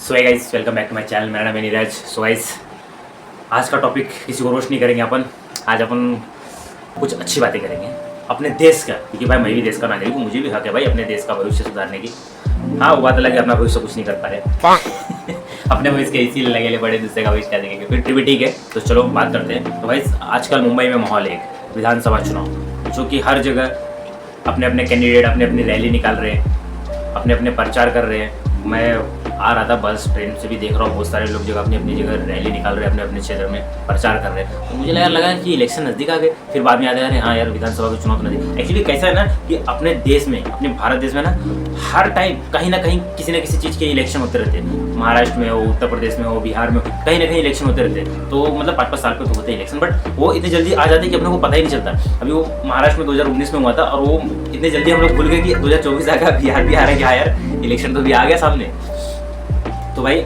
So guys welcome back to my channel. मेरा नाम है नीरज। सो गाइस आज का टॉपिक किसी को रोस्ट नहीं करेंगे अपन। आज अपन कुछ अच्छी बातें करेंगे अपने देश का, क्योंकि भाई मैं भी देश का नागरिक हूँ, मुझे भी हक है भाई अपने देश का भविष्य सुधारने की। हाँ वो बात अलग है, अपना भविष्य कुछ नहीं कर पा रहे अपने भविष्य के इसी लगे बड़े दूसरे का भविष्य क्या देखेंगे, फिर भी ठीक है। तो चलो बात करते हैं। तो भाई आजकल मुंबई में माहौल है एक विधानसभा चुनाव, जो कि हर जगह अपने अपने कैंडिडेट अपने अपनी रैली निकाल रहे हैं, अपने अपने प्रचार कर रहे हैं। मैं आ रहा था बस ट्रेन से भी देख रहा हूँ बहुत सारे लोग जगह अपनी अपनी जगह रैली निकाल रहे हैं, अपने अपने क्षेत्र में प्रचार कर रहे हैं। तो मुझे लगा कि इलेक्शन नज़दीक आ गए। फिर बाद में याद आया हाँ यार विधानसभा के चुनाव नज़दीक। एक्चुअली कैसा है ना कि अपने देश में, अपने भारत देश में ना हर टाइम कहीं ना कहीं किसी न किसी चीज़ के इलेक्शन होते रहते हैं। महाराष्ट्र में हो, उत्तर प्रदेश में हो, बिहार में हो, कहीं ना कहीं इलेक्शन होते रहते हैं। तो मतलब 5-5 साल पे तो होते हैं इलेक्शन, बट वो इतनी जल्दी आ जाते हैं कि अपने को पता ही नहीं चलता। अभी वो महाराष्ट्र में 2019 में हुआ था और वो इतने जल्दी हम लोग भूल गए कि 2024 आ गया, बिहार भी आ रहा है। क्या यार इलेक्शन तो भी आ गया सामने। तो भाई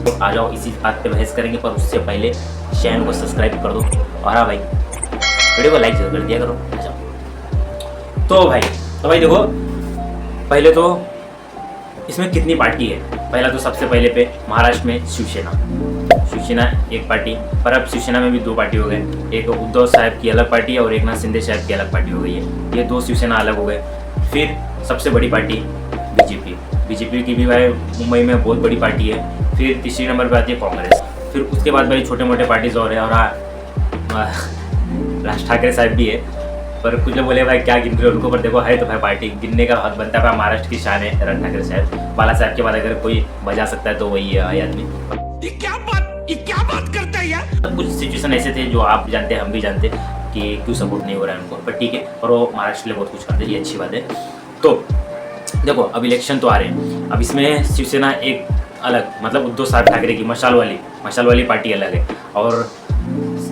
तो आ जाओ इसी बात पे बहस करेंगे, पर उससे पहले चैनल को सब्सक्राइब कर दो और हाँ भाई वीडियो को लाइक जरूर कर दिया करो। आ जाओ। तो भाई देखो, पहले तो इसमें कितनी पार्टी है। पहला तो सबसे पहले पे महाराष्ट्र में शिवसेना एक पार्टी, पर अब शिवसेना में भी 2 पार्टी हो गए। एक उद्धव साहब की अलग पार्टी और एक नाथ शिंदे साहब की अलग पार्टी हो गई है। ये 2 शिवसेना अलग हो गए। फिर सबसे बड़ी पार्टी बीजेपी की भी भाई मुंबई में बहुत बड़ी पार्टी है। फिर तीसरी नंबर पे आती है कांग्रेस। फिर उसके बाद भाई छोटे मोटे पार्टीज और है, और राज ठाकरे साहब भी है। पर कुछ लोग बोले भाई क्या गिन रहे हो उनको, पर देखो है तो भाई पार्टी गिनने का हक बनता है। महाराष्ट्र की शान है राज ठाकरे साहब। बाला साहब के बाद अगर कोई बजा सकता है तो वही है आदमी। ये क्या बात करता है यार। कुछ सिचुएशन ऐसे थे जो आप जानते हैं, हम भी जानते कि क्यों सपोर्ट नहीं हो रहा है उनको, पर ठीक है। और वो महाराष्ट्र के लिए बहुत कुछ करते हैं, ये अच्छी बात है। तो देखो अब इलेक्शन तो आ रहे हैं। अब इसमें शिवसेना एक अलग, मतलब उद्धव साहब ठाकरे की मशाल वाली पार्टी अलग है, और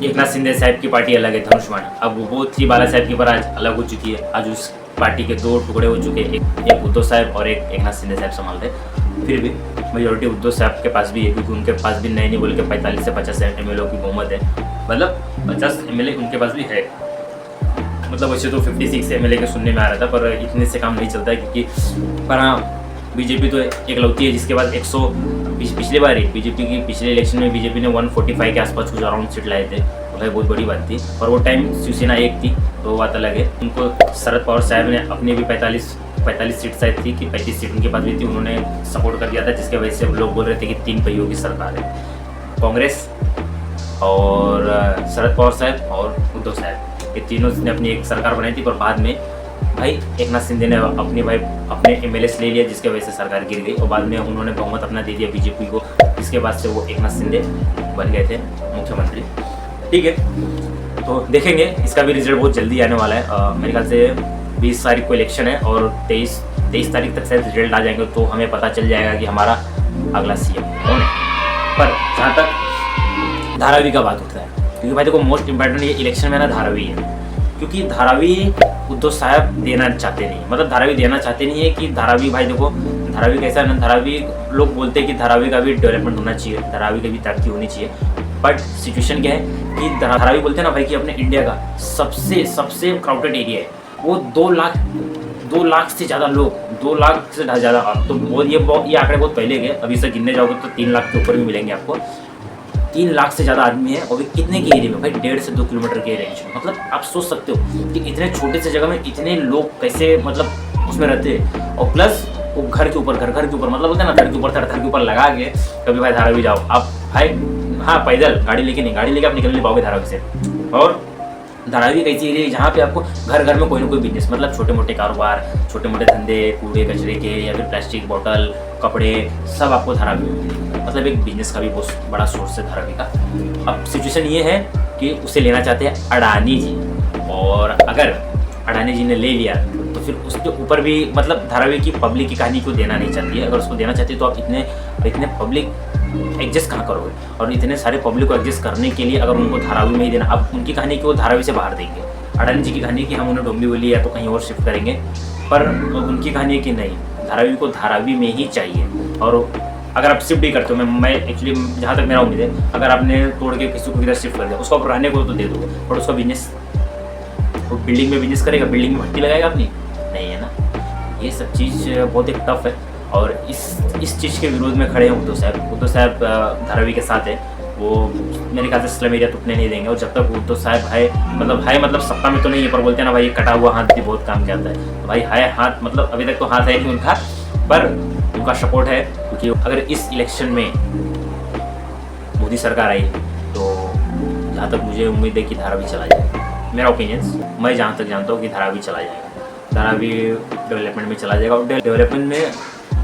एक नाथ शिंदे साहब की पार्टी अलग है, धनुष्मान। अब वो थी बाला साहब की, पर आज अलग हो चुकी है। आज उस पार्टी के 2 टुकड़े हो चुके हैं, एक उद्धव साहब और एक नाथ शिंदे साहब संभाल रहे। फिर भी मेजोरिटी उद्धव साहब के पास भी है, क्योंकि उनके पास भी नहीं बोल के 45 से 50 MLA की बहुमत है। मतलब 50 MLA उनके पास भी है। मतलब वैसे तो 56 MLA के सुनने में आ रहा था, पर इतने से काम नहीं चलता है, क्योंकि पर हाँ बीजेपी तो एकलौती है जिसके बाद 100 पिछले बार ही बीजेपी की पिछले इलेक्शन में बीजेपी ने 145 के आसपास कुछ अराउंड सीट लाए थे। तो भाई बहुत बड़ी बात थी। और वो टाइम शिवसेना एक थी, तो वो बात अलग है। उनको शरद पवार साहब ने अपनी भी 45 सीट शायद थी कि 35 सीट उनके पास भी थी, उन्होंने सपोर्ट कर दिया था, जिसके वजह से लोग बोल रहे थे कि 3 पहियों की सरकार है। कांग्रेस और शरद पवार साहब और उद्धव साहब, ये तीनों ने अपनी एक सरकार बनाई थी। पर बाद में भाई एक नाथ शिंदे ने अपने MLA ले लिया, जिसके वजह से सरकार गिर गई। और बाद में उन्होंने बहुमत अपना दे दिया बीजेपी को, जिसके बाद से वो एक नाथ शिंदे बन गए थे मुख्यमंत्री। ठीक है, तो देखेंगे इसका भी रिजल्ट बहुत जल्दी आने वाला है। मेरे ख्याल से 20 तारीख को इलेक्शन है और 23 तारीख तक शायद रिजल्ट आ जाएंगे, तो हमें पता चल जाएगा कि हमारा अगला CM कौन है। पर जहाँ तक धारावी का बात उठता है, क्योंकि भाई देखो मोस्ट इम्पोर्टेंट ये इलेक्शन में ना धारावी है, क्योंकि धारावी उद्धव साहब देना चाहते नहीं। मतलब धारावी देना चाहते नहीं है कि धारावी, भाई देखो धारावी कैसा है ना, धारावी लोग बोलते हैं कि धारावी का भी डेवलपमेंट होना चाहिए, धारावी की भी तरक्की होनी चाहिए। बट सिचुएशन क्या है कि धारावी बोलते हैं ना भाई कि अपने इंडिया का सबसे क्राउडेड एरिया है। वो 2 लाख से ज़्यादा लोग, 2 लाख से ज़्यादा। तो ये आंकड़े बहुत पहले गए, अभी से गिनने जाओगे तो 3 लाख के ऊपर भी मिलेंगे आपको। 3 लाख से ज़्यादा आदमी है, और वे कितने के एरिया में भाई 1.5 से 2 किलोमीटर के रेंज में। मतलब आप सोच सकते हो कि इतने छोटे से जगह में इतने लोग कैसे मतलब उसमें रहते हैं। और प्लस वो घर के ऊपर मतलब बोलते हैं ना, धड़ के ऊपर लगा के कभी भाई धारावी जाओ आप भाई। हाँ पैदल, गाड़ी लेके आप निकल नहीं पाओगे धारावी से। और धारावी एक ऐसी एरिया है जहाँ पे आपको घर में कोई ना कोई बिजनेस, मतलब छोटे मोटे कारोबार, छोटे मोटे धंधे, कूड़े कचरे के या फिर प्लास्टिक बोतल, कपड़े, सब आपको धारावी में मिलेंगे। मतलब एक बिजनेस का भी बहुत बड़ा सोर्स है धारावी का। अब सिचुएशन ये है कि उसे लेना चाहते हैं अडानी जी, और अगर अडानी जी ने ले लिया तो फिर उसके ऊपर भी मतलब धारावी की पब्लिक की कहानी को देना नहीं चाहती है। अगर उसको देना चाहती है तो आप इतने पब्लिक एडजस्ट कहाँ करोगे। और इतने सारे पब्लिक को एडजस्ट करने के लिए अगर उनको धारावी में ही देना, अब उनकी कहानी की वो धारावी से बाहर देंगे। अडानी जी की कहानी की हम उन्हें डोंबिवली या तो कहीं और शिफ्ट करेंगे, पर उनकी कहानी है कि नहीं धारावी को धारावी में ही चाहिए। और अगर आप शिफ्ट भी करते हो, मैं एक्चुअली जहाँ तक मेरा उम्मीद है, अगर आपने तोड़ के किसी को किधर शिफ्ट कर दिया, उसको आप रहने को तो दे दोगे, पर उसका बिजनेस, वो बिल्डिंग में बिजनेस करेगा, बिल्डिंग में भट्टी लगाएगा अपनी, नहीं है ना। ये सब चीज़ बहुत एक टफ है। और इस चीज़ के विरोध में खड़े हैं उद्धव साहब। उद्धव साहब धारावी के साथ है, वो मेरे ख्याल से स्लम एरिया टूटने नहीं देंगे। और जब तक उद्धव साहब है मतलब सत्ता में तो नहीं है, पर बोलते हैं ना भाई कटा हुआ हाथ भी बहुत काम करता है। तो भाई है हाथ, मतलब अभी तक तो हाथ है नहीं उनका, पर उनका सपोर्ट है। क्योंकि अगर इस इलेक्शन में मोदी सरकार आई तो जहाँ तक मुझे उम्मीद है कि धारावी चला जाएगा। मेरा ओपिनियंस, मैं जहाँ तक जानता हूँ कि धारावी चला जाएगा, धारावी डेवलपमेंट में चला जाएगा। और डेवलपमेंट में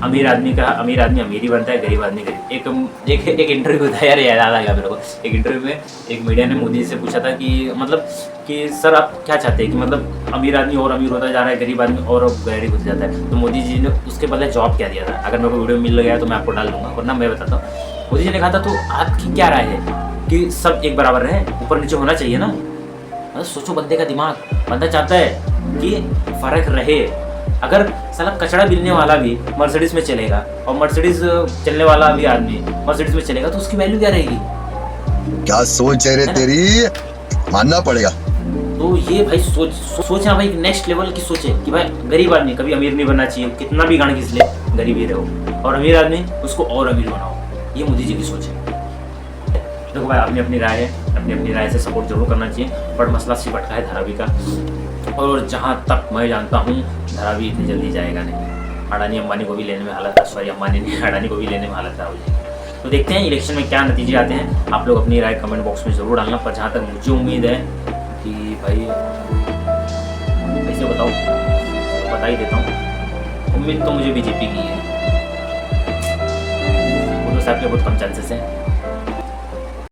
अमीर आदमी अमीर ही बनता है, गरीब आदमी गरीब। एक इंटरव्यू था यार, याद आ गया मेरे को। एक इंटरव्यू में एक मीडिया ने मोदी से पूछा था कि मतलब कि सर आप क्या चाहते हैं कि मतलब अमीर आदमी और अमीर होता जा रहा है, गरीब आदमी और गरीब होता जाता है। तो मोदी जी ने उसके बदले जवाब क्या दिया था, अगर मेरे को वीडियो मिल गया तो मैं आपको डाल दूंगा, वरना मैं बताता हूँ। मोदी जी ने कहा था तो आपकी क्या राय है कि सब एक बराबर रहे, ऊपर नीचे होना चाहिए ना। मतलब सोचो बंदे का दिमाग, बंदा चाहता है कि फर्क रहे। अगर साला कचड़ा बिनने वाला भी मर्सिडीज में चलेगा और मर्सिडीज चलने वाला भी आदमी मर्सिडीज में चलेगा तो उसकी वैल्यू क्या रहेगी? क्या सोच है रे तेरी, मानना पड़ेगा। तो ये भाई सोचना भाई नेक्स्ट लेवल की सोच है कि भाई गरीब आदमी कभी अमीर नहीं बनना चाहिए, कितना भी गांड घिस ले गरीब ही रहो, और अमीर आदमी उसको और अमीर बनाओ। ये मोदी जी की सोच है। देखो भाई, अपनी अपनी राय है, अपनी अपनी राय से सपोर्ट जरूर करना चाहिए, बट मसला सिर्फ अटका है धारावी का। और जहाँ तक मैं जानता हूँ धारावी इतनी जल्दी जाएगा नहीं। अडानी अंबानी को भी लेने में हालत, सॉरी अंबानी नहीं, अडानी को भी लेने में हालत खराब हो जाएगी। तो देखते हैं इलेक्शन में क्या नतीजे आते हैं। आप लोग अपनी राय कमेंट बॉक्स में ज़रूर डालना। पर जहाँ तक मुझे उम्मीद है कि भाई कैसे बताऊँ, बता ही देता हूँ, उम्मीद तो मुझे बीजेपी की है। उद्धव साहब के बहुत कम चांसेस हैं।